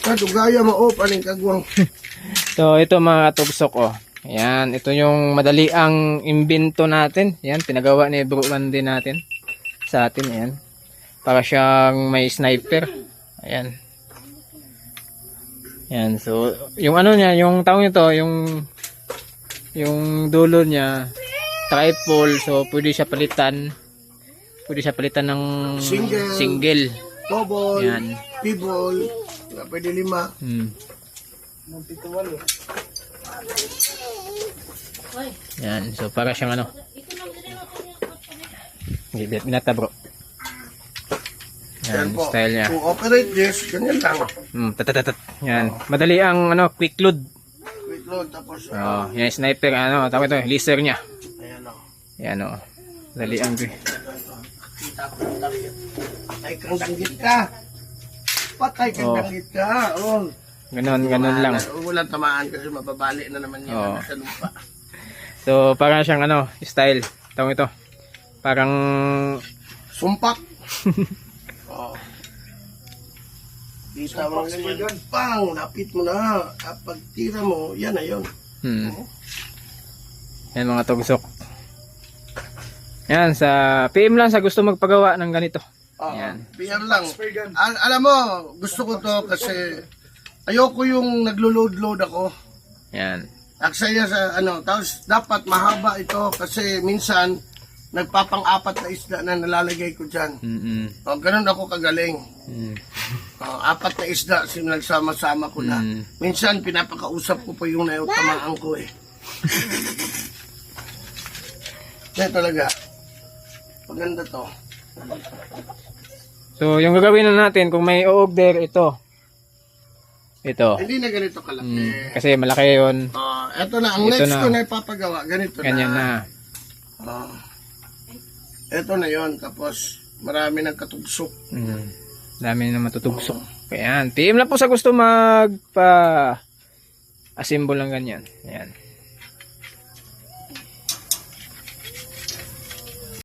Dugaya mo, paning kagwang. So, ito mga katugsok, oh. Ayan, ito yung madali ang imbento natin. Ayan, pinagawa ni Bro Randy natin sa atin. Ayan. Para siyang may sniper. Ayan. Ayan, so, yung ano niya, yung taong ito, yung dulo niya, triple, so pwede siya palitan. Pwede siya palitan ng single. Double, Ayan. pibol, pwede 5. Yan, so para siyang ano. Gibit minata bro. Yan, style niya. To operate this, ganyan lang. Tatatatat. Yan, madali ang ano, quick load. Quick load, tapos, Oh, yan sniper ano, tawag ito, laser niya. ayan o. Yan oh. Dali ang Kita ko yung takip. Patay kang danggit ka. Patay kang danggit ka. Oh. ganun lang. Walang tamaan kasi mababali na naman yan sa lupa. So, parang siyang ano, style. Tawag ito. Parang Sumpak. Oh. Kita mo ganyan. Pang, lapit mo na. Kapag tira mo, yan na yun. Yan mga tugsok. Yan, sa PM lang sa gusto magpagawa ng ganito. Yan. PR lang. Alam mo, gusto ko to kasi ayoko yung naglo-load ako. Yan. Aksaya sa ano, tapos dapat mahaba ito kasi minsan nagpapang-apat na isda na nalalagay ko dyan. O, ganun ako kagaling. O, 4 na isda sinagsama-sama ko na. Minsan pinapakausap ko pa yung nautamaan ko eh. Kaya talaga, maganda to. So, yung gagawin na natin, kung may o-order, ito. Hindi na ganito kalaki. Kasi malaki yun. Ito na, ang Ito next na. ko na ipapagawa, ganito Ganyan na. Ito na yon, tapos marami ng katugsok. Dami na matutugsok. Kaya yan. PM lang po sa gusto assemble ng ganyan. Ayan.